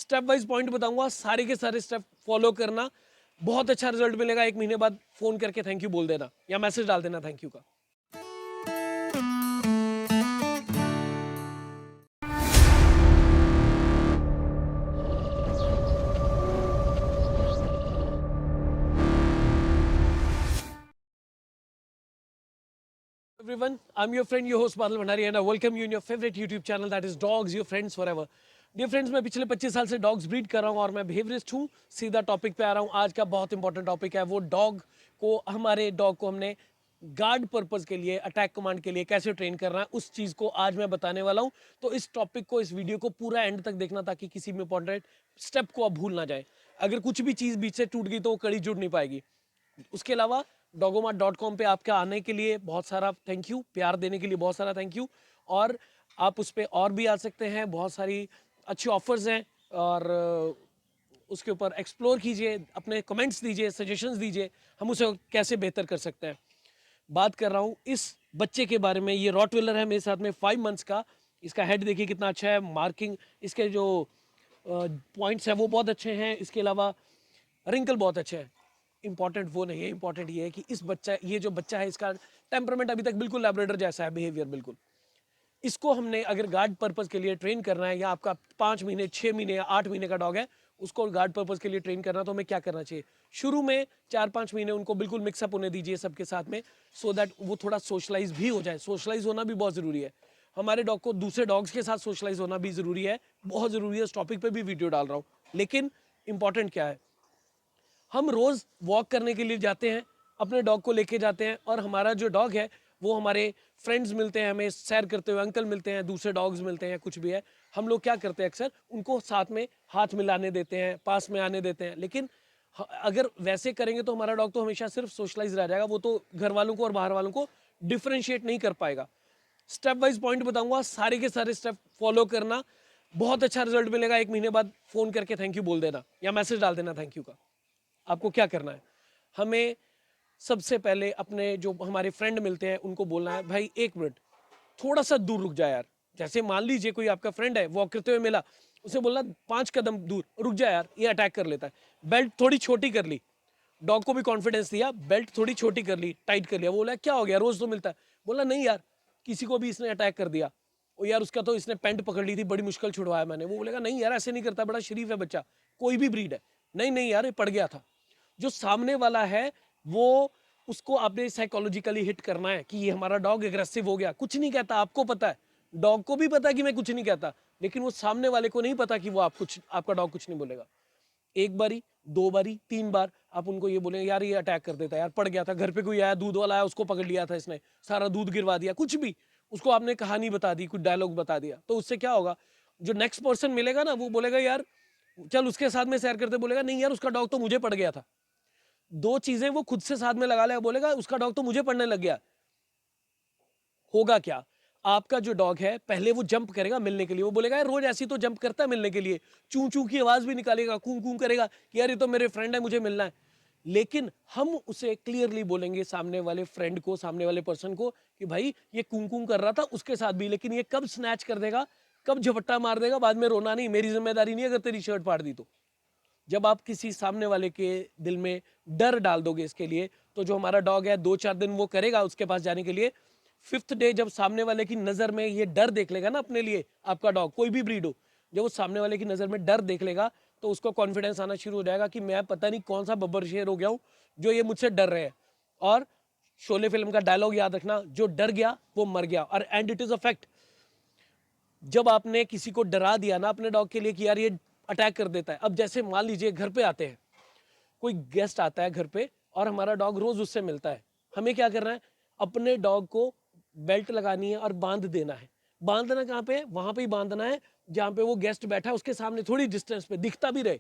Step wise point बताऊंगा, सारे के सारे स्टेप फॉलो करना, बहुत अच्छा रिजल्ट मिलेगा। 1 महीने बाद फोन करके थैंक यू बोल देना या मैसेज डाल देना थैंक यू का। Everyone, I'm your friend, your host Badal Bhandari, and I welcome you in your favorite YouTube channel, that is Dogs, Your Friends Forever. Dear friends, मैं पिछले 25 साल से डॉग्स ब्रीड कर रहा हूँ और मैं बिहेवियरिस्ट हूँ। सीधा टॉपिक पे आ रहा हूँ। आज का बहुत इंपॉर्टेंट टॉपिक है, वो हमारे डॉग को हमने गार्ड पर्पस के लिए, अटैक कमांड के लिए कैसे ट्रेन करना है, उस चीज़ को आज मैं बताने वाला हूँ। तो इस टॉपिक को, इस वीडियो को पूरा एंड तक देखना, ताकि किसी भी इंपॉर्टेंट स्टेप को आप भूल ना जाए। अगर कुछ भी चीज़ बीच से टूट गई तो वो कड़ी जुड़ नहीं पाएगी। उसके अलावा dogomat.com पे आपके आने के लिए बहुत सारा थैंक यू, प्यार देने के लिए बहुत सारा थैंक यू। और आप उस पर और भी आ सकते हैं, बहुत सारी अच्छी ऑफर्स हैं। और उसके ऊपर एक्सप्लोर कीजिए, अपने कमेंट्स दीजिए, सजेशंस दीजिए, हम उसे कैसे बेहतर कर सकते हैं। बात कर रहा हूँ इस बच्चे के बारे में। ये रॉटविलर है मेरे साथ में, 5 मंथ्स का। इसका हेड देखिए कितना अच्छा है, मार्किंग, इसके जो पॉइंट्स हैं वो बहुत अच्छे हैं। इसके अलावा रिंकल बहुत अच्छे हैं। इंपॉर्टेंट वो नहीं है, इंपॉर्टेंट ये है कि ये जो बच्चा है, इसका टेम्परामेंट अभी तक बिल्कुल लैब्राडोर जैसा है, बिहेवियर बिल्कुल। इसको हमने अगर गार्ड पर्पस के लिए ट्रेन करना है, या आपका 5 महीने, 6 महीने या 8 महीने का डॉग है, उसको गार्ड पर्पस के लिए ट्रेन करना, तो हमें क्या करना चाहिए? शुरू में 4-5 महीने उनको बिल्कुल मिक्सअप होने दीजिए सबके साथ में, सो दैट वो थोड़ा सोशलाइज भी हो जाए। सोशलाइज होना भी बहुत जरूरी है। हमारे डॉग को दूसरे डॉग्स के साथ सोशलाइज होना भी जरूरी है, बहुत जरूरी है। इस टॉपिक पे भी वीडियो डाल रहा हूँ। लेकिन इंपॉर्टेंट क्या है, हम रोज वॉक करने के लिए जाते हैं, अपने डॉग को लेके जाते हैं, और हमारा जो डॉग है वो हमारे फ्रेंड्स मिलते हैं, हमें सैर करते हुए अंकल मिलते हैं, दूसरे डॉग्स मिलते हैं, कुछ भी है, हम लोग क्या करते हैं, अक्सर उनको साथ में हाथ मिलाने देते हैं, पास में आने देते हैं। लेकिन अगर वैसे करेंगे तो हमारा डॉग तो हमेशा सिर्फ सोशलाइज रह जाएगा, वो तो घर वालों को और बाहर वालों को डिफ्रेंशिएट नहीं कर पाएगा। स्टेप वाइज पॉइंट बताऊंगा, सारे के सारे स्टेप फॉलो करना, बहुत अच्छा रिजल्ट मिलेगा। 1 महीने बाद फोन करके थैंक यू बोल देना या मैसेज डाल देना थैंक यू का। आपको क्या करना है, हमें सबसे पहले अपने जो हमारे फ्रेंड मिलते हैं उनको बोलना है, भाई 1 मिनट थोड़ा सा दूर रुक जा यार। जैसे मान लीजिए कोई आपका फ्रेंड है, वॉक करते हुए मिला, उसे बोलना 5 कदम दूर रुक जा यार, ये अटैक कर लेता है। बेल्ट थोड़ी छोटी कर ली, डॉग को भी कॉन्फिडेंस दिया, बेल्ट थोड़ी छोटी कर ली, टाइट कर लिया। बोला क्या हो गया, रोज तो मिलता है। बोला नहीं यार, किसी को भी इसने अटैक कर दिया, ओ यार उसका तो इसने पैंट पकड़ ली थी, बड़ी मुश्किल छुड़वाया मैंने। वो बोलेगा नहीं यार ऐसे नहीं करता, बड़ा शरीफ है बच्चा, कोई भी ब्रीड है। नहीं नहीं यार, ये पड़ गया था। जो सामने वाला है वो, उसको आपने साइकोलॉजिकली हिट करना है कि ये हमारा डॉग एग्रेसिव हो गया। कुछ नहीं कहता, आपको पता है, डॉग को भी पता है कि मैं कुछ नहीं कहता, लेकिन वो सामने वाले को नहीं पता कि वो आपका डॉग कुछ नहीं बोलेगा। 1 बारी, 2 बारी, 3 बार आप उनको ये बोलेंगे, यार ये अटैक कर देता है यार, पड़ गया था, घर पे कोई आया, दूध वाला आया, उसको पकड़ लिया था इसने, सारा दूध गिरवा दिया, कुछ भी उसको आपने कहानी बता दी, कुछ डायलॉग बता दिया, तो उससे क्या होगा, जो नेक्स्ट पर्सन मिलेगा ना, वो बोलेगा यार चल उसके साथ में सैर करते, बोलेगा नहीं यार उसका डॉग तो मुझे पड़ गया था। 2 चीजें वो खुद से साथ में लगा लेगा, बोलेगा उसका डॉग तो मुझे पड़ने लग गया। होगा क्या, आपका जो डॉग है पहले वो जंप करेगा मिलने के लिए, वो बोलेगा यार रोज ऐसी तो जंप करता है मिलने के लिए, चू चू की आवाज भी निकालेगा, कूं कूं करेगा कि यार ये तो मेरे फ्रेंड है, मुझे मिलना है। लेकिन हम उसे क्लियरली बोलेंगे, सामने वाले फ्रेंड को, सामने वाले पर्सन को, कि भाई ये कूं कूं कर रहा था उसके साथ भी, लेकिन ये कब स्नैच कर देगा, कब झपट्टा मार देगा, बाद में रोना नहीं, मेरी जिम्मेदारी नहीं अगर तेरी शर्ट फाड़ दी तो। जब आप किसी सामने वाले के दिल में डर डाल दोगे इसके लिए, तो जो हमारा डॉग है 2-4 दिन वो करेगा उसके पास जाने के लिए। 5th डे जब सामने वाले की नजर में ये डर देख लेगा ना अपने लिए, आपका डॉग कोई भी ब्रीड हो, जब वो सामने वाले की नजर में डर देख लेगा, तो उसको कॉन्फिडेंस आना शुरू हो जाएगा कि मैं पता नहीं कौन सा बब्बर शेर हो गया हूं जो ये मुझसे डर रहे हैं। और शोले फिल्म का डायलॉग याद रखना, जो डर गया वो मर गया, और and it is a fact. जब आपने किसी को डरा दिया ना अपने डॉग के लिए कि यार ये अटैक कर देता है, अब जैसे मान लीजिए घर पे आते हैं, कोई गेस्ट आता है घर पे और हमारा डॉग रोज उससे मिलता है, हमें क्या करना है, अपने डॉग को बेल्ट लगानी है और बांध देना है। बांधना कहाँ पे है, वहां पे ही बांधना है जहां पे वो गेस्ट बैठा है, उसके सामने थोड़ी डिस्टेंस पे, दिखता भी रहे।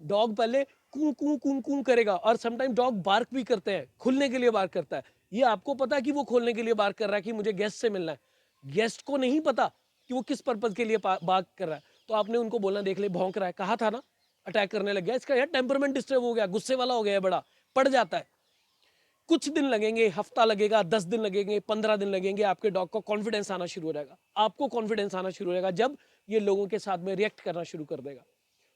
डॉग पहले कूं कूं कूं कूं करेगा, और समटाइम डॉग बार्क भी करते हैं, खुलने के लिए बार्क करता है। ये आपको पता है कि वो खोलने के लिए बार्क कर रहा है कि मुझे गेस्ट से मिलना है, गेस्ट को नहीं पता कि वो किस पर्पज के लिए बार्क कर रहा है। तो आपने उनको बोलना, देख ले भौंक रहा है, कहा था ना अटैक करने लग गया, इसका यार टेम्परमेंट डिस्टर्ब हो गया, गुस्से वाला हो गया है, बड़ा पड़ जाता है। कुछ दिन लगेंगे, हफ्ता लगेगा, 10 दिन लगेंगे, 15 दिन लगेंगे, आपके डॉग को कॉन्फिडेंस आना शुरू हो जाएगा। आपको कॉन्फिडेंस आना शुरू हो जाएगा जब ये लोगों के साथ में रिएक्ट करना शुरू कर देगा।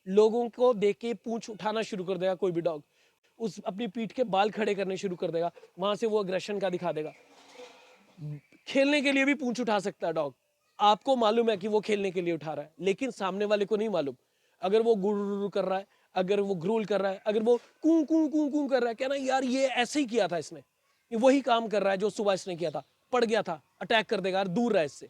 लोगों को देख के पूंछ उठाना शुरू कर देगा कोई भी डॉग, उस अपनी पीठ के बाल खड़े करने शुरू कर देगा, वहां से वो अग्रेशन का दिखा देगा। खेलने के लिए भी पूंछ उठा सकता है डॉग, आपको मालूम है कि वो खेलने के लिए उठा रहा है, लेकिन सामने वाले को नहीं मालूम। अगर वो गुर कर रहा है, अगर वो ग्रोल कर रहा है, अगर वो कूं कूं कूं कूं कर रहा है, कहना यार ये ऐसे ही किया था इसने, ये वही काम कर रहा है जो सुबह इसने किया था, पड़ गया था, अटैक कर देगा, दूर रहा इससे।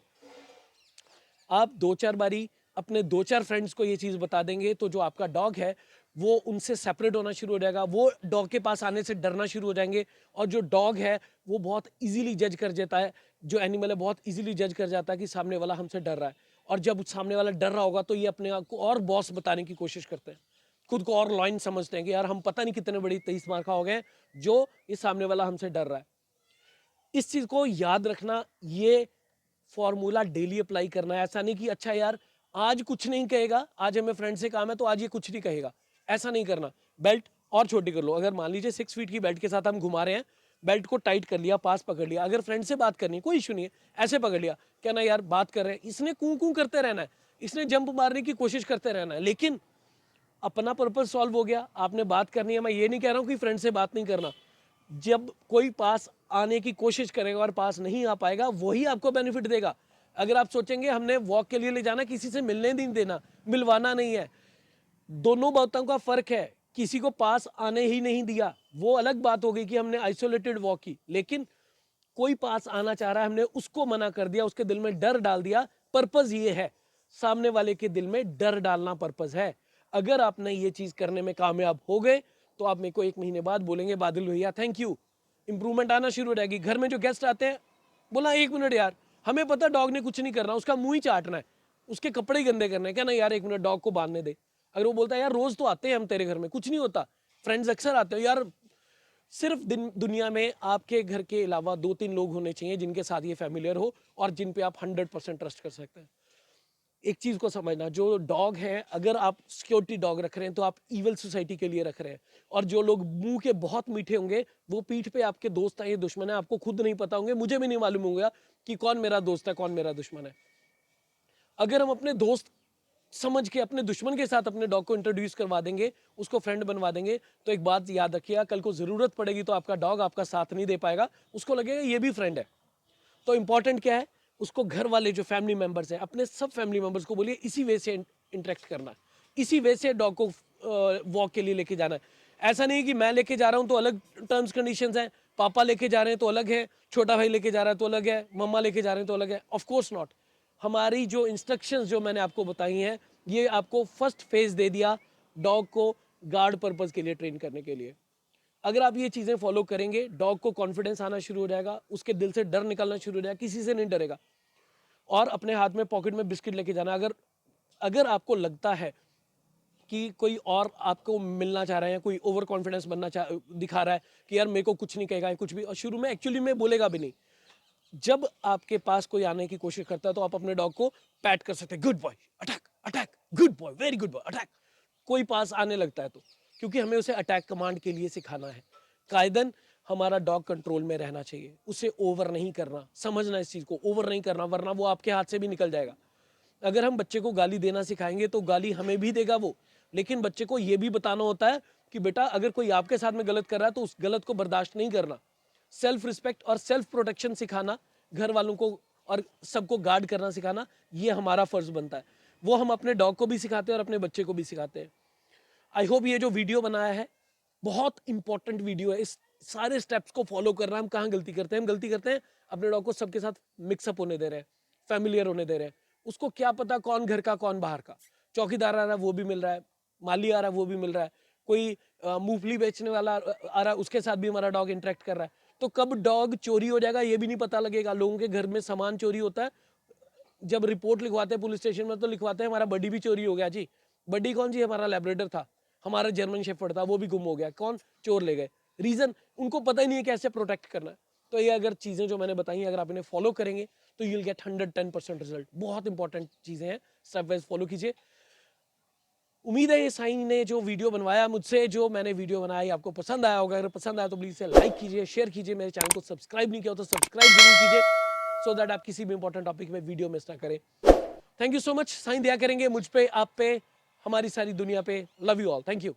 आप 2-4 बारी अपने 2-4 फ्रेंड्स को ये चीज बता देंगे तो जो आपका डॉग है वो उनसे सेपरेट होना शुरू हो जाएगा, वो डॉग के पास आने से डरना शुरू हो जाएंगे। और जो डॉग है वो बहुत इजीली जज कर जाता है, जो एनिमल है बहुत इजीली जज कर जाता है कि सामने वाला हमसे डर रहा है। और जब सामने वाला डर रहा होगा तो ये अपने आप को और बॉस बताने की कोशिश करते हैं, खुद को और लॉइन समझते हैं कि यार हम पता नहीं कितने बड़ी 23 मार का हो गए जो ये सामने वाला हमसे डर रहा है। इस चीज को याद रखना, ये फॉर्मूला डेली अप्लाई करना है। ऐसा नहीं कि अच्छा यार आज कुछ नहीं कहेगा, आज हमें फ्रेंड से काम है तो आज ये कुछ नहीं कहेगा, ऐसा नहीं करना। बेल्ट और छोटी कर लो, अगर मान लीजिए 6 फीट की बेल्ट के साथ हम घुमा रहे हैं, बेल्ट को टाइट कर लिया, पास पकड़ लिया, अगर फ्रेंड से बात करनी कोई इशू नहीं है, ऐसे पकड़ लिया, क्या ना यार बात कर रहे हैं, इसने कूं कूं करते रहना है, इसने जंप मारने की कोशिश करते रहना है, लेकिन अपना पर्पज सॉल्व हो गया, आपने बात करनी है। मैं ये नहीं कह रहा हूं कि फ्रेंड से बात नहीं करना, जब कोई पास आने की कोशिश करेगा और पास नहीं आ पाएगा वही आपको बेनिफिट देगा। अगर आप सोचेंगे हमने वॉक के लिए ले जाना, किसी से मिलने नहीं देना, मिलवाना नहीं है, दोनों बातों का फर्क है। किसी को पास आने ही नहीं दिया वो अलग बात हो गई कि हमने आइसोलेटेड वॉक की, लेकिन कोई पास आना चाह रहा है, हमने उसको मना कर दिया, उसके दिल में डर डाल दिया। पर्पज ये है, सामने वाले के दिल में डर डालना पर्पज है। अगर आपने ये चीज करने में कामयाब हो गए तो आप मेरे को 1 महीने बाद बोलेंगे बादल भैया थैंक यू, इंप्रूवमेंट आना शुरू हो जाएगी। घर में जो गेस्ट आते हैं, बोला 1 मिनट यार, हमें पता डॉग ने कुछ नहीं करना, उसका मुंह ही चाटना है, उसके कपड़े ही गंदे करने, क्या ना यार 1 मिनट डॉग को बांधने दे। अगर वो बोलता है यार रोज तो आते हैं हम तेरे घर में, कुछ नहीं होता, फ्रेंड्स अक्सर आते हो यार, सिर्फ दुनिया में आपके घर के अलावा 2-3 लोग होने चाहिए जिनके साथ ये फैमिलियर हो और जिन पे आप 100% ट्रस्ट कर सकते हैं। एक चीज को समझना, जो डॉग है, अगर आप सिक्योरिटी डॉग रख रहे हैं तो आप इवल सोसाइटी के लिए रख रहे हैं, और जो लोग मुंह के बहुत मीठे होंगे वो पीठ पे आपके दोस्त हैं, ये दुश्मन है, आपको खुद नहीं पता होंगे, मुझे भी नहीं मालूम होगा कि कौन मेरा दोस्त है कौन मेरा दुश्मन है। अगर हम अपने दोस्त समझ के अपने दुश्मन के साथ अपने डॉग को इंट्रोड्यूस करवा देंगे, उसको फ्रेंड बनवा देंगे, तो एक बात याद रखिएगा, कल को जरूरत पड़ेगी तो आपका डॉग आपका साथ नहीं दे पाएगा, उसको लगेगा ये भी फ्रेंड है। तो इंपॉर्टेंट क्या है, उसको घर वाले जो फैमिली मेंबर्स हैं, अपने सब फैमिली मेंबर्स को बोलिए इसी वे से इंटरेक्ट करना, इसी वे से डॉग को वॉक के लिए लेके जाना है। ऐसा नहीं कि मैं लेके जा रहा हूं तो अलग टर्म्स कंडीशंस हैं, पापा लेके जा रहे हैं तो अलग है, छोटा भाई लेके जा रहा है तो अलग है, मम्मा लेके जा रहे हैं तो अलग है। Of course not. हमारी जो इंस्ट्रक्शंस जो मैंने आपको बताई हैं, ये आपको फर्स्ट फेज दे दिया डॉग को गार्ड पर्पज के लिए ट्रेन करने के लिए। अगर आप ये चीजें फॉलो करेंगे, डॉग को कॉन्फिडेंस आना शुरू हो जाएगा, उसके दिल से डर निकलना शुरू हो जाएगा, किसी से नहीं डरेगा। और अपने हाथ में पॉकेट में बिस्किट लेके जाना। अगर आपको लगता है कि कोई और आपको मिलना चाह रहा है, कोई ओवर कॉन्फिडेंस दिखा रहा है कि यार मेरे को कुछ नहीं कहेगा कुछ भी, और शुरू में एक्चुअली में बोलेगा भी नहीं, जब आपके पास कोई आने की कोशिश करता है तो आप अपने डॉग को पैट कर सकते हैं, good boy attack, attack, good boy, very good boy attack. कोई पास आने लगता है तो, क्योंकि हमें उसे अटैक कमांड के लिए सिखाना है। कायदन हमारा डॉग कंट्रोल में रहना चाहिए, उसे ओवर नहीं करना, समझना इस चीज को, ओवर नहीं करना, वरना वो आपके हाथ से भी निकल जाएगा। अगर हम बच्चे को गाली देना सिखाएंगे तो गाली हमें भी देगा वो, लेकिन बच्चे को यह भी बताना होता है कि बेटा अगर कोई आपके साथ में गलत कर रहा है तो उस गलत को बर्दाश्त नहीं करना। सेल्फ रिस्पेक्ट और सेल्फ प्रोटेक्शन सिखाना, घर वालों को और सबको गार्ड करना सिखाना, ये हमारा फर्ज बनता है। वो हम अपने डॉग को भी सिखाते हैं और अपने बच्चे को भी सिखाते हैं। आई होप ये जो वीडियो बनाया है बहुत इंपॉर्टेंट वीडियो है, इस सारे स्टेप्स को फॉलो करना। हम कहाँ गलती करते हैं, हम गलती करते हैं अपने डॉग को सबके साथ मिक्सअप होने दे रहे हैं, फैमिलियर होने दे रहे हैं। उसको क्या पता कौन घर का कौन बाहर का, चौकीदार आ रहा है वो भी मिल रहा है, माली आ रहा है वो भी मिल रहा है, कोई मूंगफली बेचने वाला आ रहा है उसके साथ भी हमारा डॉग इंटरेक्ट कर रहा है। तो कब डॉग चोरी हो जाएगा ये भी नहीं पता लगेगा। लोगों के घर में सामान चोरी होता है, जब रिपोर्ट लिखवाते हैं पुलिस स्टेशन में तो लिखवाते हैं हमारा बडी भी चोरी हो गया जी। बडी कौन जी? हमारा लैब्राडोर था, हमारा जर्मन शेफर्ड था, वो भी गुम हो गया। कौन? चोर ले गए। रीजन उनको पता ही नहीं है कैसे प्रोटेक्ट करना है। तो ये अगर चीजें जो मैंने बताई अगर आप इन्हें फॉलो करेंगे तो यू विल गेट 110% रिजल्ट। बहुत इंपॉर्टेंट चीजें हैं, स्टेप वाइज फॉलो कीजिए। उम्मीद है ये साईं ने जो वीडियो बनवाया मुझसे, जो मैंने वीडियो बनाई आपको पसंद आया होगा। अगर पसंद आया तो प्लीज इसे लाइक कीजिए, शेयर कीजिए, मेरे चैनल को सब्सक्राइब नहीं किया हो तो सब्सक्राइब जरूर कीजिए, सो दैट आप किसी भी इंपॉर्टेंट टॉपिक में वीडियो मिस ना करें। Thank you so much. Sai दया करेंगे मुझ पे, आप पे, हमारी सारी दुनिया पे। Love you all, thank you.